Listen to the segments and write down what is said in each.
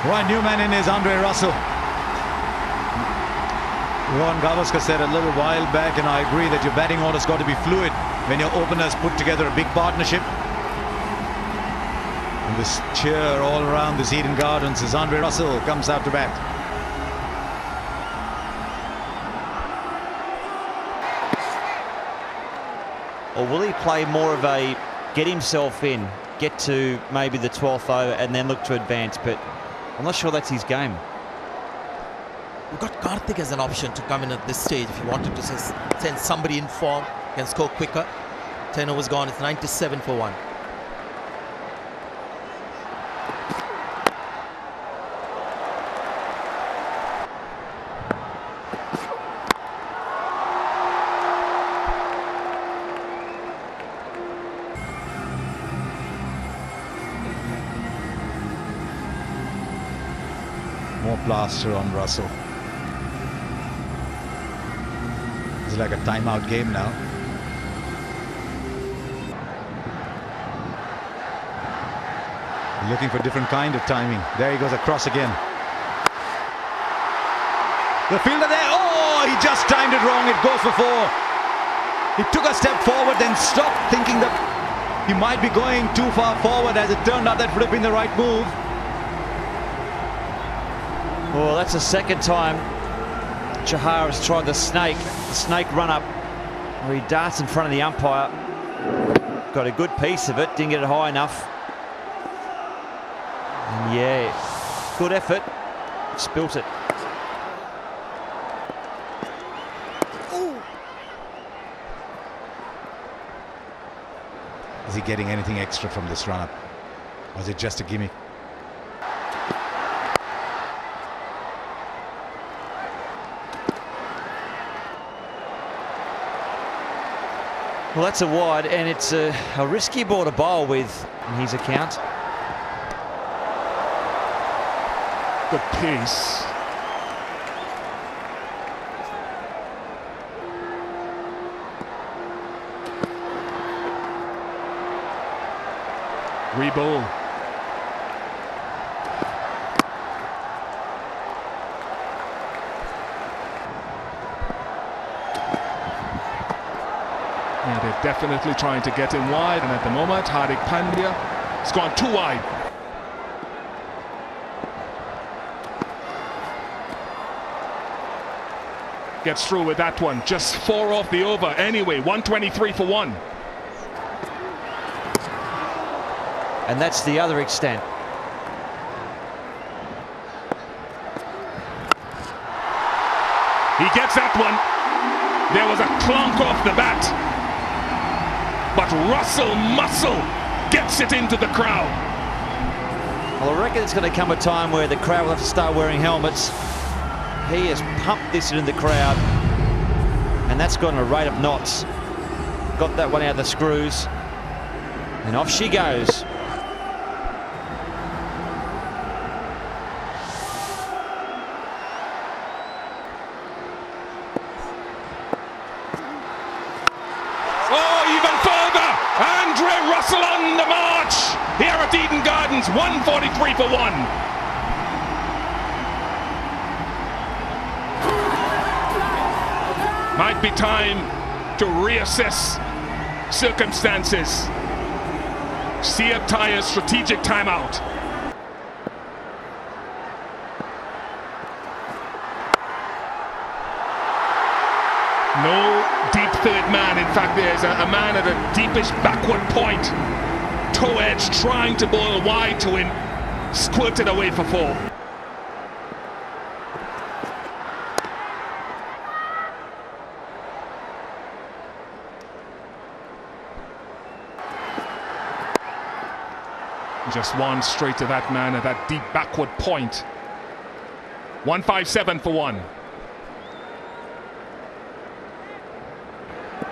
Right, new man in is Andre Russell. Rohan Gavaskar said a little while back, and I agree, that your batting order's got to be fluid when your openers put together a big partnership. And this cheer all around this Eden Gardens as Andre Russell comes out to bat. Or will he play more of a get himself in, get to maybe the 12th over and then look to advance? But I'm not sure that's his game. We've got Karthik as an option to come in at this stage if you wanted to send somebody in form, can score quicker. 10 overs gone, it's 97 for 1. More plaster on Russell. It's like a timeout game now. Looking for different kind of timing. There he goes across again. The fielder there. Oh, he just timed it wrong. It goes for 4. He took a step forward, then stopped, thinking that he might be going too far forward. As it turned out, that would have been the right move. Well, that's the second time Chahar has tried the snake run up, where he darts in front of the umpire. Got a good piece of it, didn't get it high enough. And yeah, good effort, spilt it. Is he getting anything extra from this run-up? Or is it just a gimmick? Well, that's a wide, and it's a risky ball to bowl with in his account. Good pace. Rebowl. Yeah, they're definitely trying to get him wide, and at the moment, Hardik Pandya has gone too wide. Gets through with that one, just 4 off the over. Anyway, 123 for 1. And that's the other extent. He gets that one. There was a clunk off the bat. But Russell Muscle gets it into the crowd. Well, I reckon it's going to come a time where the crowd will have to start wearing helmets. He has pumped this into the crowd, and that's gone a rate of knots. Got that one out of the screws, and off she goes. Russell on the march here at Eden Gardens, 143 for 1. Might be time to reassess circumstances. See a Tyre's strategic timeout. No deep third man. In fact, there's a man at a deepish backward point. Toe edge trying to bowl wide to him. Squirted away for 4. Just one straight to that man at that deep backward point. 157 for 1.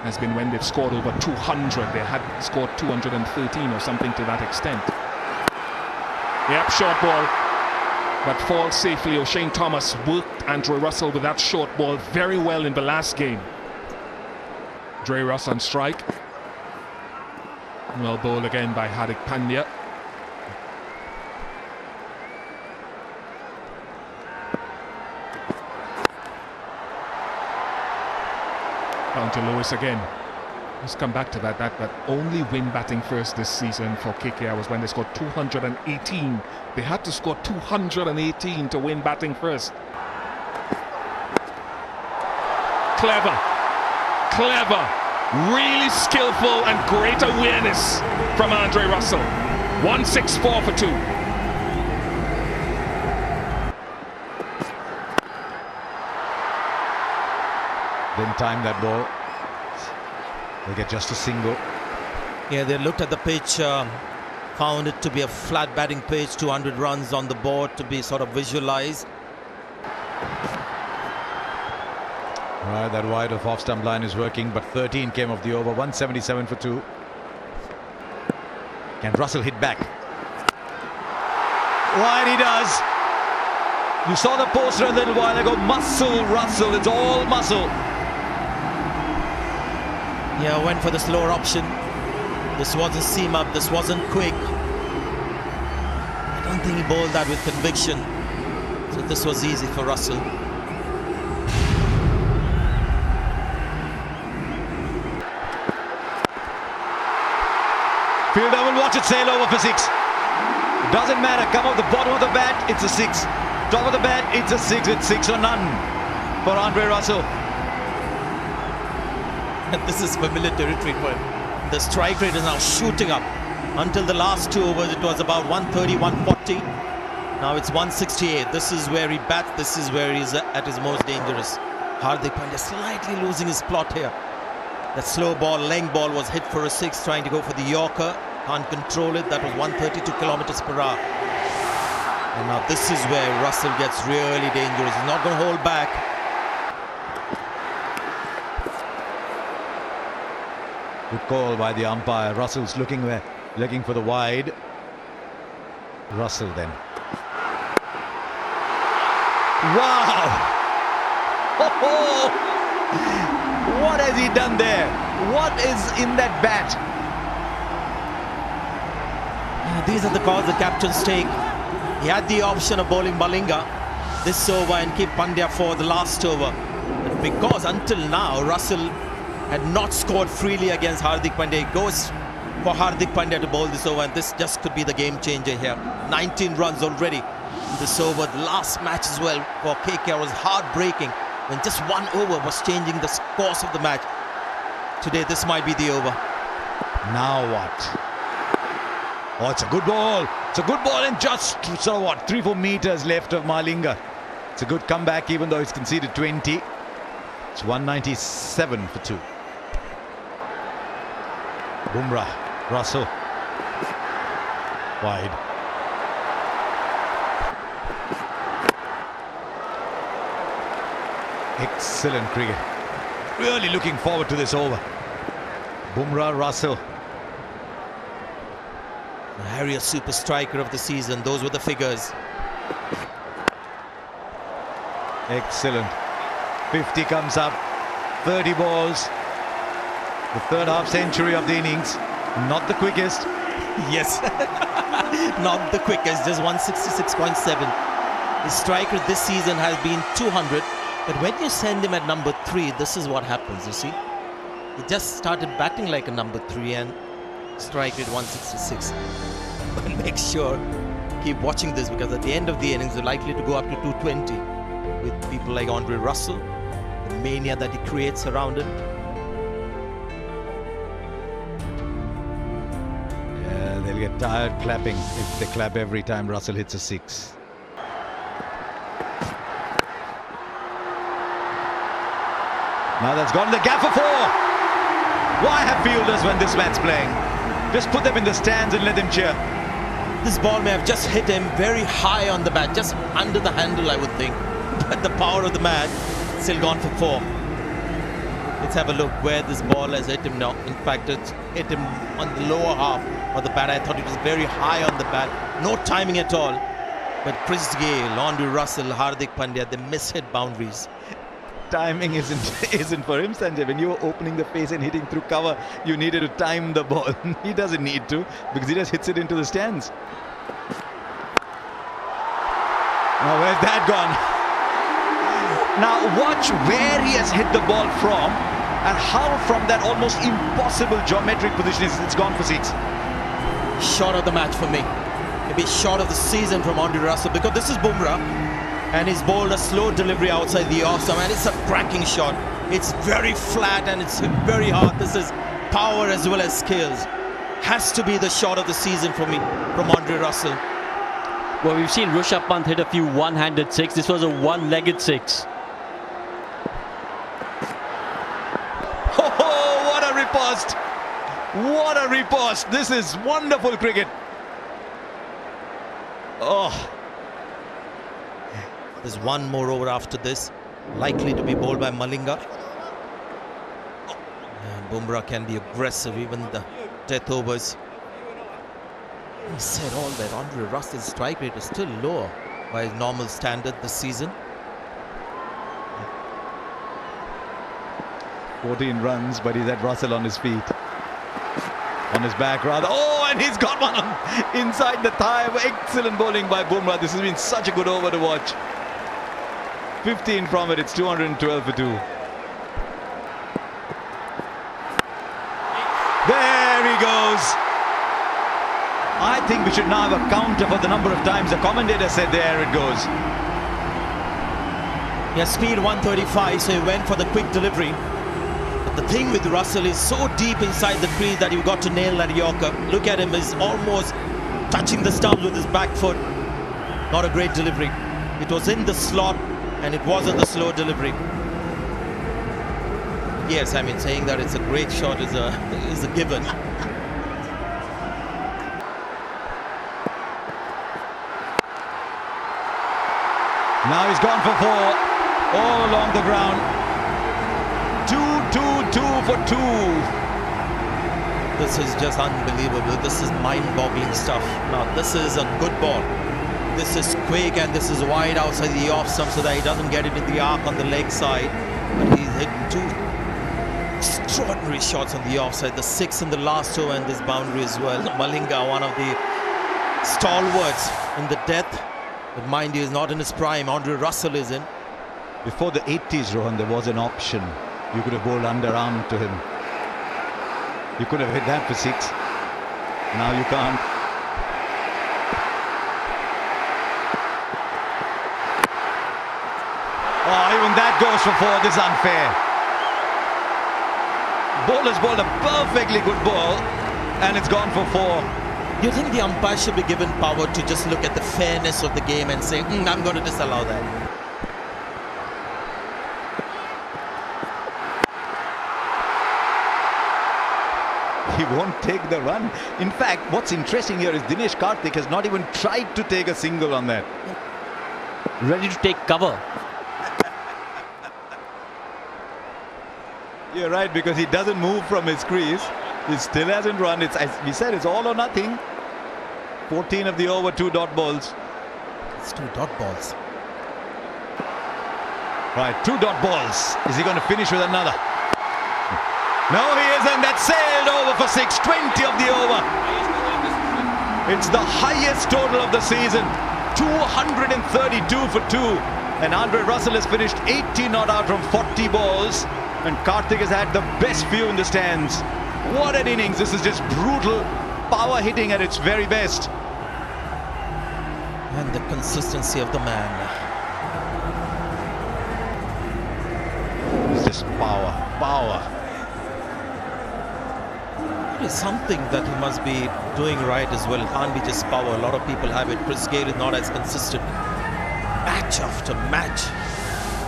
Has been when they've scored over 200. They had scored 213 or something to that extent. Yep, short ball, but falls safely. O'Shane Thomas worked Andre Russell with that short ball very well in the last game. Dre Russ on strike. Well bowled again by Hardik Pandya. Down to Lewis again. Let's come back to that. That only win batting first this season for KKR was when they scored 218. They had to score 218 to win batting first. Clever, really skillful and great awareness from Andre Russell. 164 for 2. Didn't time that ball. They get just a single. Yeah, they looked at the pitch, found it to be a flat batting pitch, 200 runs on the board to be sort of visualized. Right, that wide of off-stump line is working, but 13 came off the over. 177 for 2. Can Russell hit back? Right, he does. You saw the poster a little while ago. Muscle Russell. It's all muscle. Yeah, went for the slower option. This wasn't seam up. This wasn't quick. I don't think he bowled that with conviction. So this was easy for Russell. Fielder will watch it sail over for 6. It doesn't matter. Come off the bottom of the bat, it's a 6. Top of the bat, it's a 6 with 6 or none for Andre Russell. And this is familiar territory for him. The strike rate is now shooting up. Until the last 2 overs, it was about 130, 140. Now it's 168. This is where he bats. This is where he's at his most dangerous. Hardik Pandya slightly losing his plot here. That slow ball, length ball was hit for a 6, trying to go for the Yorker. Can't control it. That was 132 kilometers per hour. And now this is where Russell gets really dangerous. He's not going to hold back. Good call by the umpire. Russell's looking for the wide. Russell then. Wow! Oh, what has he done there? What is in that bat? These are the calls the captains take. He had the option of bowling Malinga this over and keep Pandya for the last over. But because until now Russell had not scored freely against Hardik Pandya, he goes for Hardik Pandya to bowl this over, and this just could be the game changer here. 19 runs already in this over. The last match as well for KKR was heartbreaking when just 1 over was changing the course of the match. Today this might be the over. Now what? Oh, it's a good ball. It's a good ball, and just sort of what, 3-4 meters left of Malinga. It's a good comeback, even though he's conceded 20. It's 197 for 2. Bumrah, Russell, wide. Excellent cricket. Really looking forward to this over. Bumrah, Russell. Harrier super striker of the season. Those were the figures. Excellent. 50 comes up. 30 balls. The third half century of the innings. Not the quickest. Yes. Not the quickest. Just 166.7. His striker this season has been 200. But when you send him at number 3, this is what happens, you see. He just started batting like a number 3 and strike rate 166. But make sure, keep watching this, because at the end of the innings, they're likely to go up to 220 with people like Andre Russell, the mania that he creates around him. Yeah, they'll get tired clapping if they clap every time Russell hits a 6. Now that's gone to the gap for 4. Why have fielders when this man's playing? Just put them in the stands and let them cheer. This ball may have just hit him very high on the bat, just under the handle, I would think. But the power of the man, still gone for 4. Let's have a look where this ball has hit him now. In fact, it's hit him on the lower half of the bat. I thought it was very high on the bat. No timing at all. But Chris Gayle, Andre Russell, Hardik Pandya, they mishit boundaries. Timing isn't for him, Sanjay. When you were opening the face and hitting through cover, you needed to time the ball. He doesn't need to, because he just hits it into the stands. Now where's that gone? Now watch where he has hit the ball from. And how from that almost impossible geometric position it's gone for 6. Shot of the match for me. Maybe shot of the season from Andre Russell, because this is Bumrah and he's bowled a slow delivery outside the off stump, and it's a cracking shot. It's very flat and it's very hard. This is power as well as skills. Has to be the shot of the season for me from Andre Russell. Well, we've seen Rishabh Pant hit a few one-handed 6. This was a one-legged 6. Oh, what a riposte! What a riposte! This is wonderful cricket. Oh, There's one more over after this, likely to be bowled by Malinga. And Bumrah can be aggressive, even the death overs. He said all that Andre Russell's strike rate is still lower by his normal standard this season. 14 runs, but he's had Russell on his feet. On his back rather. Oh, and he's got one on inside the thigh. Excellent bowling by Bumrah. This has been such a good over to watch. 15 from it. It's 212 for 2. There he goes. I think we should now have a counter for the number of times the commentator said there it goes. He has speed 135, so he went for the quick delivery. But the thing with Russell is so deep inside the crease that you've got to nail that Yorker. Look at him, he's almost touching the stumps with his back foot. Not a great delivery. It was in the slot and it wasn't the slow delivery. Yes, I mean, saying that it's a great shot is a given. Now he's gone for 4 all along the ground. 2 for 2. This is just unbelievable. This is mind-boggling stuff. Now, this is a good ball. This is quick and this is wide outside the off stump so that he doesn't get it in the arc on the leg side. But he's hit 2 extraordinary shots on the offside. The 6 in the last over and this boundary as well. Malinga, one of the stalwarts in the death. But mind you, he's not in his prime. Andre Russell is in. Before the 80s, Rohan, there was an option. You could have bowled underarm to him. You could have hit that for 6. Now you can't. Oh, even that goes for 4. This is unfair. Bowler's bowled a perfectly good ball and it's gone for 4. Do you think the umpire should be given power to just look at the fairness of the game and say, I'm going to disallow that? He won't take the run. In fact, what's interesting here is Dinesh Karthik has not even tried to take a single on that. Ready to take cover. You're right, because he doesn't move from his crease. He still hasn't run. It's, as we said, it's all or nothing. 14 of the over, 2 dot balls. It's 2 dot balls. Right, 2 dot balls. Is he going to finish with another? No, he isn't. That sailed over for 6. 20 of the over. It's the highest total of the season. 232 for 2. And Andre Russell has finished 80 not out from 40 balls. And Karthik has had the best view in the stands. What an innings. This is just brutal power hitting at its very best. And the consistency of the man. It's just power. It is something that he must be doing right as well. It can't be just power. A lot of people have it. Chris Gale is not as consistent. Match after match.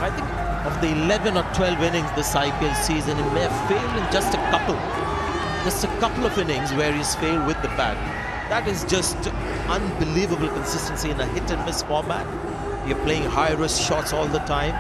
I think of the 11 or 12 innings this IPL season, he may have failed in just a couple. Just a couple of innings where he's failed with the bat. That is just unbelievable consistency in a hit and miss format. You're playing high risk shots all the time.